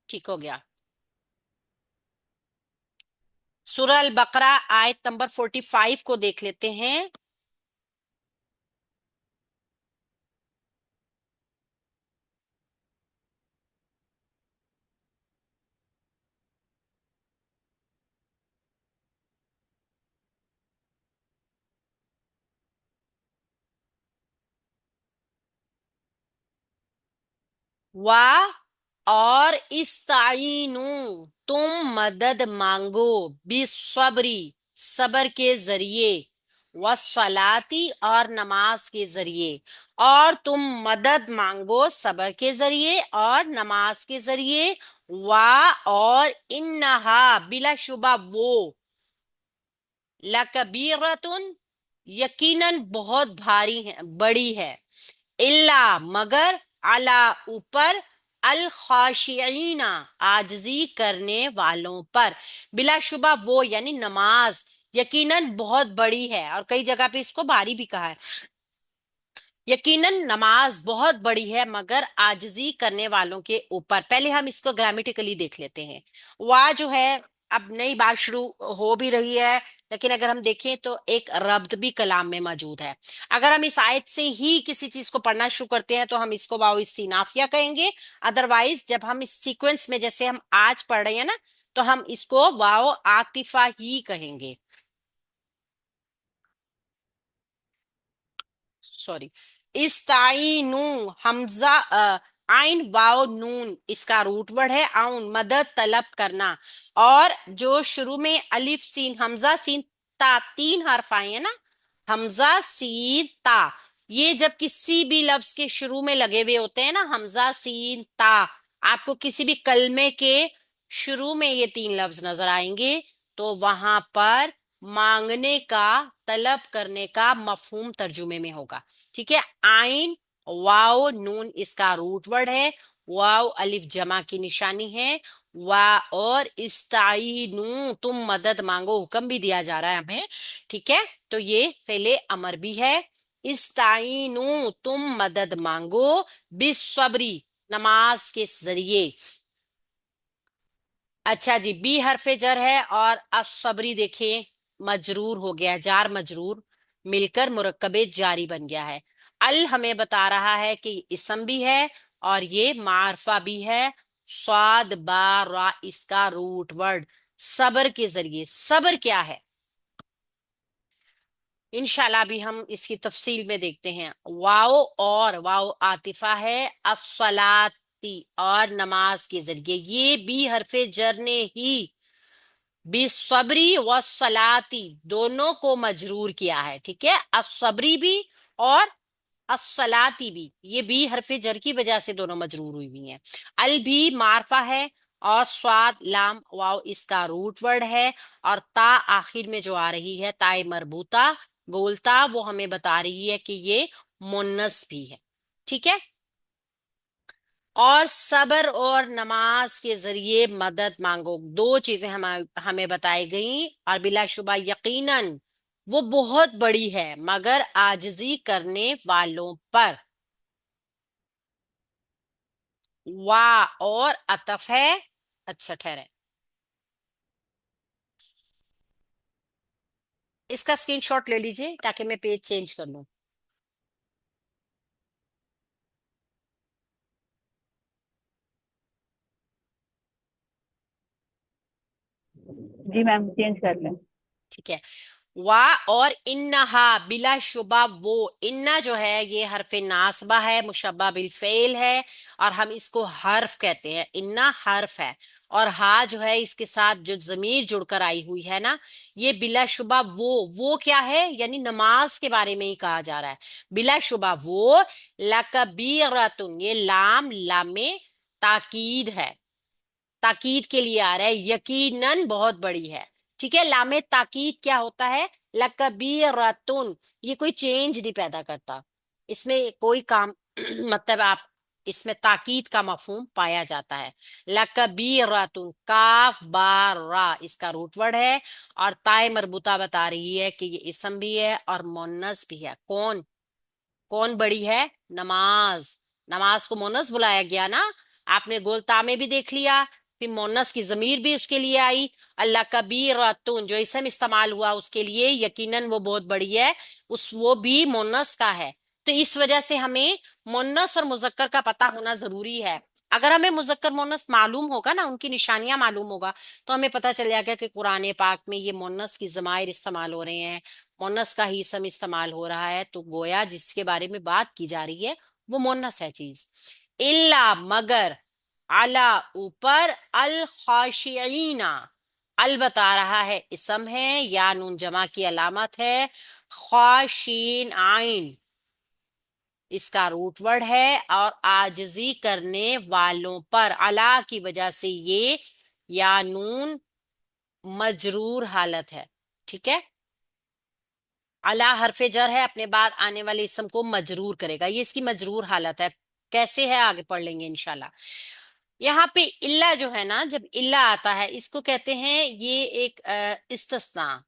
ठीक हो गया। सूरह अल बकरा आयत नंबर 45 को देख लेते हैं। वाह। और इस्ताइनु, तुम मदद मांगो, बिस्सब्री, सबर के जरिए, वस्सलाती, और नमाज के जरिए। और तुम मदद मांगो सबर के जरिए और नमाज के जरिए। वाह, और इन्नहा, बिलाशुबा वो, लकबीरतुन, यकीनन बहुत भारी है, बड़ी है। इल्ला, मगर, अला, ऊपर, अल खाशिईना, आजजी करने वालों पर। बिलाशुबा वो यानी नमाज यकीनन बहुत बड़ी है, और कई जगह पे इसको भारी भी कहा है। यकीनन नमाज बहुत बड़ी है मगर आजिजी करने वालों के ऊपर। पहले हम इसको ग्रामेटिकली देख लेते हैं। वाह जो है, अब नई बात शुरू हो भी रही है, लेकिन अगर हम देखें तो एक रब्त भी कलाम में मौजूद है। अगर हम इस आयत से ही किसी चीज को पढ़ना शुरू करते हैं तो हम इसको वाओ इस्तीनाफिया कहेंगे। अदरवाइज जब हम इस सीक्वेंस में जैसे हम आज पढ़ रहे हैं ना, तो हम इसको वाओ आतिफा ही कहेंगे। सॉरी। इस्ताइनु, हमजा आइन वाओ नून, इसका रूट वर्ड है आउन, मदद तलब करना। और जो शुरू में अलिफ सीन हमजा सीन ता, तीन हर्फ आए हैं ना, हमजा सीन ता, ये जब किसी भी लफ्ज के शुरू में लगे हुए होते हैं ना, हमजा सीन ता, आपको किसी भी कलमे के शुरू में ये तीन लफ्ज नजर आएंगे, तो वहां पर मांगने का, तलब करने का मफहूम तर्जुमे में होगा। ठीक है। आइन वाओ नून इसका रूट वर्ड है। वाओ अलिफ जमा की निशानी है। वा, और इस्ताइनु, तुम मदद मांगो, हुक्म भी दिया जा रहा है हमें। ठीक है। तो ये फेले अमर भी है। इस्ताइनु, तुम मदद मांगो, बिस्सब्री, नमाज के जरिए। अच्छा जी, बी हरफे जर है, और असबरी देखिए मजरूर हो गया है, जार मजरूर मिलकर मुरक्कबे जारी बन गया है। अल हमें बता रहा है कि इसम भी है और ये मारफा भी है। स्वाद बा रा इसका रूट वर्ड, सबर के जरिए। सबर क्या है, इंशाल्लाह भी हम इसकी तफसील में देखते हैं। वाओ, और वाओ आतिफा है, अस्सलाती, और नमाज के जरिए। ये भी हरफे जर ने ही बिसब्री व सलाती दोनों को मजरूर किया है। ठीक है। असबरी भी और असलाती भी, ये भी हरफे जर की वजह से दोनों मजरूर हुई हुई हैं। अल भी मारफा है, और स्वाद लाम वाव इसका रूट वर्ड है। और ता आखिर में जो आ रही है, ताए मरबूता गोलता, वो हमें बता रही है कि ये मुन्नस भी है। ठीक है। और सबर और नमाज के जरिए मदद मांगो, दो चीजें हमें बताई गई। और बिलाशुबा यकीनन वो बहुत बड़ी है मगर आजिजी करने वालों पर। वाह, और अतफ है। अच्छा ठहरे, इसका स्क्रीनशॉट ले लीजिए ताकि मैं पेज चेंज कर लूं। जी मैम, चेंज कर लें। ठीक है। वा, और इन्नहा, बिला शुबा वो, इन्ना जो है ये हरफे नासबा है, मुशब्बा बिल फेल है, और हम इसको हर्फ कहते हैं। इन्ना हर्फ है, और हा जो है इसके साथ जो जमीर जुड़कर आई हुई है ना, ये बिला शुबा वो क्या है, यानी नमाज के बारे में ही कहा जा रहा है। बिला शुबा वो, लकबीरतुन, ये लाम लामे ताकीद है, ताकीद के लिए आ रहा है, यकीनन बहुत बड़ी है। ठीक है। लामे ताकीद क्या होता है, लकबीरतुन, ये कोई चेंज नहीं पैदा करता, इसमें कोई काम मतलब आप, इसमें ताकीद का मफहूम पाया जाता है। लकबीरतुन, काफ बार रा इसका रूट वर्ड है। और ताए मरबूता बता रही है कि ये इसम भी है और मोन्नस भी है। कौन कौन बड़ी है, नमाज। नमाज को मोनस बुलाया गया ना, आपने गोलता में भी देख लिया, फिर मोनस की जमीर भी उसके लिए आई। अल्लाह कबीरतुन जो इसम इस्तेमाल हुआ उसके लिए, यकीनन वो बहुत बड़ी है, उस वो भी मोनस का है। तो इस वजह से हमें मोनस और मुजक्कर का पता होना जरूरी है। अगर हमें मुजक्कर मोनस मालूम होगा ना, उनकी निशानियां मालूम होगा, तो हमें पता चल जाएगा कि कुरान पाक में ये मोनस की जमायर इस्तेमाल हो रहे हैं, मोनस का ही इसम इस्तेमाल हो रहा है, तो गोया जिसके बारे में बात की जा रही है वो मोनस है चीज। इल्ला मगर, अला ऊपर, अल खाशिईना, अल बता रहा है इसम है या नून जमा की अलामत है, खाशीन आइन इसका रूट वर्ड है, और आजजी करने वालों पर, अला की वजह से ये या नून मजरूर हालत है। ठीक है, अला हरफे जर है, अपने बाद आने वाले इसम को मजरूर करेगा, ये इसकी मजरूर हालत है। कैसे है आगे पढ़ लेंगे इंशाल्लाह। यहाँ पे इल्ला जो है ना, जब इल्ला आता है इसको कहते हैं ये एक इस्तिस्ना।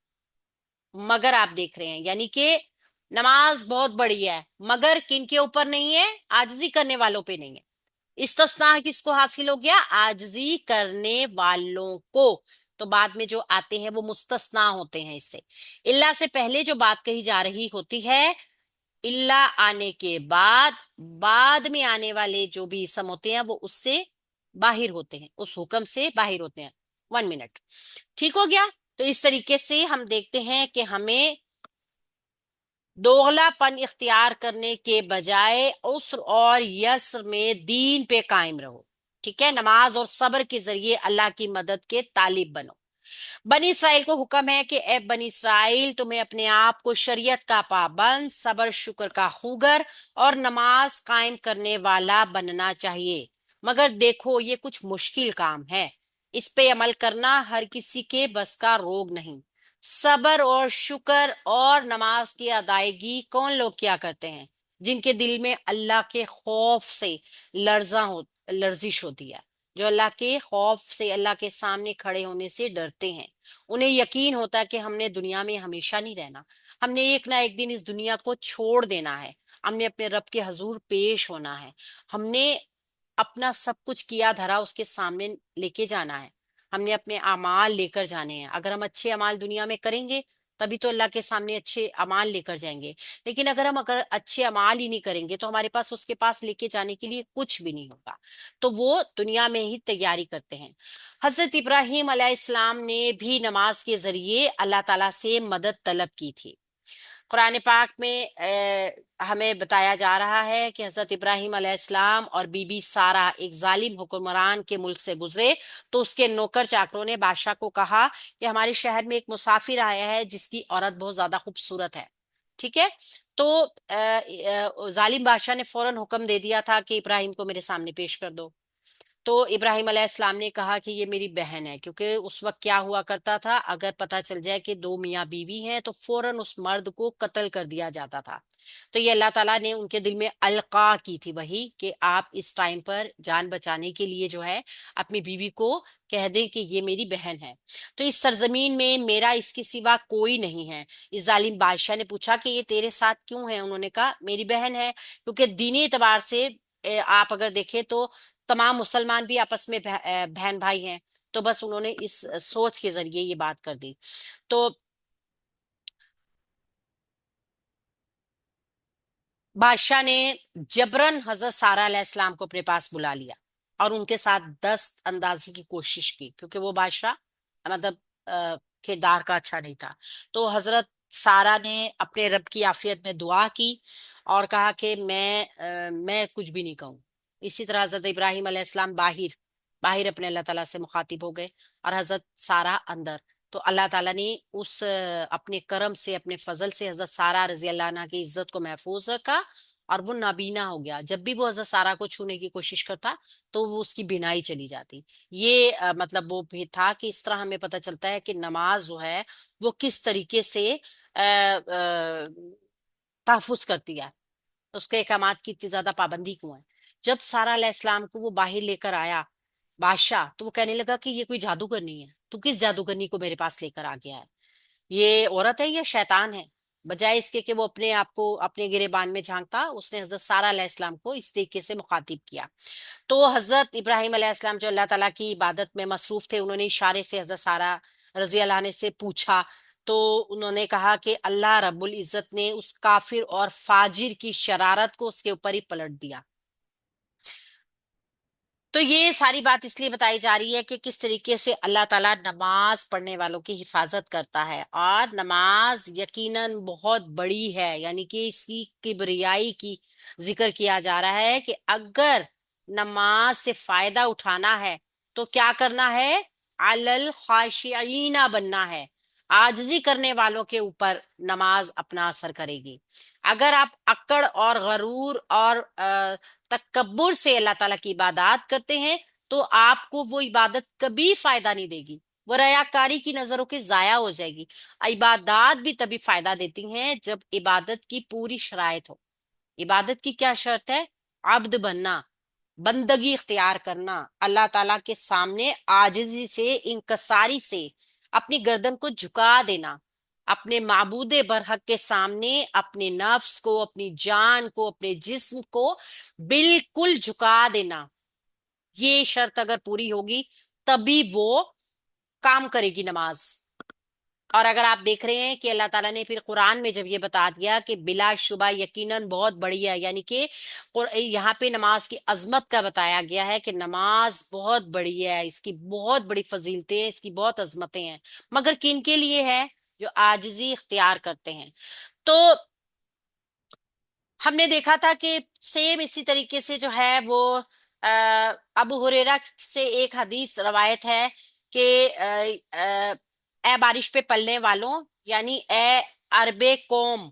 मगर आप देख रहे हैं यानी कि नमाज बहुत बड़ी है, मगर किन के ऊपर नहीं है, आजिजी करने वालों पे नहीं है। इस्तिस्ना किसको हासिल हो गया, आजिजी करने वालों को। तो बाद में जो आते हैं वो मुस्तस्ना होते हैं इससे। इल्ला से पहले जो बात कही जा रही होती है, इल्ला आने के बाद, बाद में आने वाले जो भी इसम होते हैं वो उससे बाहिर होते हैं, उस हुक्म से बाहिर होते हैं। 1 मिनट, ठीक हो गया। तो इस तरीके से हम देखते हैं कि हमें दोगलापन इख्तियार करने के बजाय उस्र और यस्र में दीन पे कायम रहो। ठीक है, नमाज और सब्र के जरिए अल्लाह की मदद के तालिब बनो। बनी इसराइल को हुक्म है कि ए बनी इसराइल, तुम्हें अपने आप को शरीयत का पाबंद, सबर शुक्र का खूगर और नमाज कायम करने वाला बनना चाहिए। मगर देखो ये कुछ मुश्किल काम है, इस पे अमल करना हर किसी के बस का रोग नहीं। सबर और शुक्र और नमाज की अदायगी कौन लोग क्या करते हैं, जिनके दिल में अल्लाह के खौफ से लर्जिश होती है, जो अल्लाह के खौफ से, अल्लाह के सामने खड़े होने से डरते हैं। उन्हें यकीन होता है कि हमने दुनिया में हमेशा नहीं रहना, हमने एक ना एक दिन इस दुनिया को छोड़ देना है, हमने अपने रब के हजूर पेश होना है, हमने अपना सब कुछ किया धरा उसके सामने लेके जाना है, हमने अपने अमाल लेकर जाने हैं। अगर हम अच्छे अमाल दुनिया में करेंगे तभी तो अल्लाह के सामने अच्छे अमाल लेकर जाएंगे। लेकिन अगर अच्छे अमाल ही नहीं करेंगे तो हमारे पास उसके पास लेके जाने के लिए कुछ भी नहीं होगा। तो वो दुनिया में ही तैयारी करते हैं। हजरत इब्राहिम अलैहिस्सलाम ने भी नमाज के जरिए अल्लाह ताला से मदद तलब की थी। कुरान पाक में हमें बताया जा रहा है कि हजरत इब्राहिम अलैहिस्सलाम और बीबी सारा एक जालिम हुक्मरान के मुल्क से गुजरे, तो उसके नौकर चाकरों ने बादशाह को कहा कि हमारे शहर में एक मुसाफिर आया है जिसकी औरत बहुत ज्यादा खूबसूरत है। ठीक है, तो जालिम बादशाह ने फौरन हुक्म दे दिया था कि इब्राहिम को मेरे सामने पेश कर दो। तो इब्राहिम अलैहिस्सलाम ने कहा कि ये मेरी बहन है, क्योंकि उस वक्त क्या हुआ करता था, अगर पता चल जाए कि दो मियाँ बीवी हैं तो फौरन उस मर्द को कत्ल कर दिया जाता था। तो ये अल्लाह ताला ने उनके दिल में अलका की थी वही, कि आप इस टाइम पर जान बचाने के लिए जो है अपनी बीवी को कह दें कि ये मेरी बहन है। तो इस सरजमीन में मेरा इसके सिवा कोई नहीं है। इस जालिम बादशाह ने पूछा कि ये तेरे साथ क्यों है, उन्होंने कहा मेरी बहन है, क्योंकि दीनी एतबार से आप अगर देखें तो तमाम मुसलमान भी आपस में बहन भाई हैं। तो बस उन्होंने इस सोच के जरिए ये बात कर दी। तो बादशाह ने जबरन हजरत सारा अलैहिस्सलाम को अपने पास बुला लिया और उनके साथ दस्त अंदाजी की कोशिश की, क्योंकि वो बादशाह मतलब किरदार का अच्छा नहीं था। तो हजरत सारा ने अपने रब की आफियत में दुआ की और कहा कि मैं कुछ भी नहीं कहूँ। इसी तरह हजरत इब्राहिम अलैहिस्सलाम बाहिर बाहिर अपने अल्लाह ताला से मुखातिब हो गए और हजरत सारा अंदर। तो अल्लाह ताला ने उस अपने करम से, अपने फजल से हजरत सारा रजी अल्लाह अन्हा की इज्जत को महफूज रखा और वो नाबीना हो गया। जब भी वो हजरत सारा को छूने की कोशिश करता तो वो उसकी बिनाई चली जाती। ये मतलब वो भी था कि इस तरह हमें पता चलता है कि नमाज जो है वो किस तरीके से तहफुज करती है, उसके अहकामात की इतनी ज्यादा पाबंदी क्यों है। जब सारा अलैहिस्सलाम को वो बाहर लेकर आया बादशाह, तो वो कहने लगा कि ये कोई जादूगर नहीं है, तू किस जादूगरनी को मेरे पास लेकर आ गया है, ये औरत है या शैतान है। बजाय इसके कि वो अपने आप को अपने गिरेबान में झांकता, उसने हजरत सारा अलैहिस्सलाम को इस तरीके से मुखातिब किया। तो हजरत इब्राहिम अलैहिस्सलाम जो अल्लाह ताला की इबादत में मसरूफ थे, उन्होंने इशारे से हजरत सारा रजी अल्लाह अन्हा से पूछा। तो उन्होंने कहा कि अल्लाह रब्बुल इज्जत ने उस काफिर और फाजिर की शरारत को उसके ऊपर ही पलट दिया। तो ये सारी बात इसलिए बताई जा रही है कि किस तरीके से अल्लाह ताला नमाज पढ़ने वालों की हिफाजत करता है, और नमाज यकीनन बहुत बड़ी है, यानी कि इसकी किबरियाई की जिक्र किया जा रहा है कि अगर नमाज से फायदा उठाना है तो क्या करना है, अलल खाशिईना बनना है। आजिजी करने वालों के ऊपर नमाज अपना असर करेगी। अगर आप अक्कड़ और गरूर और तकब्बुर से अल्लाह ताला की इबादत करते हैं तो आपको वो इबादत कभी फायदा नहीं देगी, वो रयाकारी की नजरों के जाया हो जाएगी। इबादत भी तभी फायदा देती हैं जब इबादत की पूरी शराइत हो। इबादत की क्या शर्त है, अब्द बनना, बंदगी इख्तियार करना, अल्लाह ताला के सामने आजिजी से, इंकसारी से अपनी गर्दन को झुका देना, अपने माबूदे बरहक के सामने अपने नफ्स को, अपनी जान को, अपने जिस्म को बिल्कुल झुका देना। ये शर्त अगर पूरी होगी तभी वो काम करेगी नमाज। और अगर आप देख रहे हैं कि अल्लाह ताला ने फिर कुरान में जब ये बता दिया कि बिलाशुबा यकीनन बहुत बड़ी है, यानी कि यहाँ पे नमाज की अजमत का बताया गया है कि नमाज बहुत बड़ी है, इसकी बहुत बड़ी फजीलतें हैं, इसकी बहुत अजमतें हैं, मगर किन के लिए है, जो आजिजी इख्तियार करते हैं। तो हमने देखा था कि सेम इसी तरीके से जो है वो अबू हुरैरा से एक हदीस रवायत है कि ए बारिश पे पलने वालों, यानी ए अरबे कौम,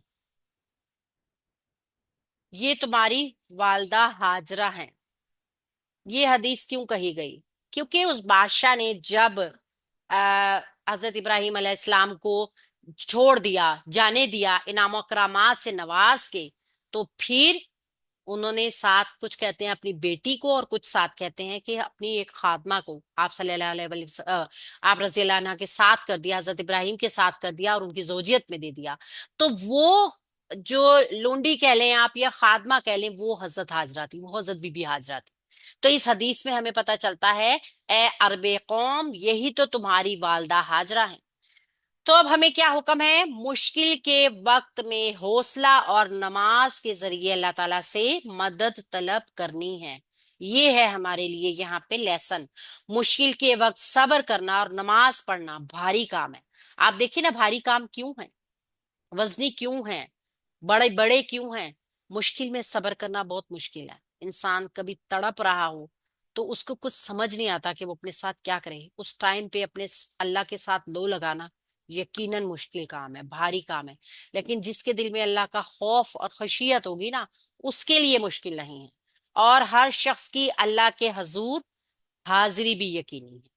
ये तुम्हारी वालदा हाजरा है। ये हदीस क्यों कही गई, क्योंकि उस बादशाह ने जब हजरत इब्राहिम अलैहिस्सलाम को छोड़ दिया, जाने दिया, इनाम करामात से नवाज के, तो फिर उन्होंने साथ कुछ कहते हैं अपनी बेटी को और कुछ साथ कहते हैं कि अपनी एक खादमा को आप सल्लल्लाहु अलैहि वसल्लम आप रजी अल्लाह अन्हा के साथ कर दिया, हजरत इब्राहिम के साथ कर दिया और उनकी जोजियत में दे दिया। तो वो जो लोंडी कह लें आप या खादमा कह लें, वो हजरत हाजरा थी, वो हजरत बीबी हाजरा थी। तो इस हदीस में हमें पता चलता है, ए अरबे कौम, यही तो तुम्हारी वालदा हाजरा है। तो अब हमें क्या हुक्म है, मुश्किल के वक्त में हौसला और नमाज के जरिए अल्लाह ताला से मदद तलब करनी है। ये है हमारे लिए यहाँ पे लेसन। मुश्किल के वक्त सब्र करना और नमाज पढ़ना भारी काम है। आप देखिए ना, भारी काम क्यों है, वजनी क्यों है, बड़े बड़े क्यों हैं। मुश्किल में सब्र करना बहुत मुश्किल है। इंसान कभी तड़प रहा हो तो उसको कुछ समझ नहीं आता कि वो अपने साथ क्या करे, उस टाइम पे अपने अल्लाह के साथ लो लगाना यकीनन मुश्किल काम है, भारी काम है। लेकिन जिसके दिल में अल्लाह का खौफ और खशियत होगी ना, उसके लिए मुश्किल नहीं है। और हर शख्स की अल्लाह के हजूर हाजिरी भी यकीनी है।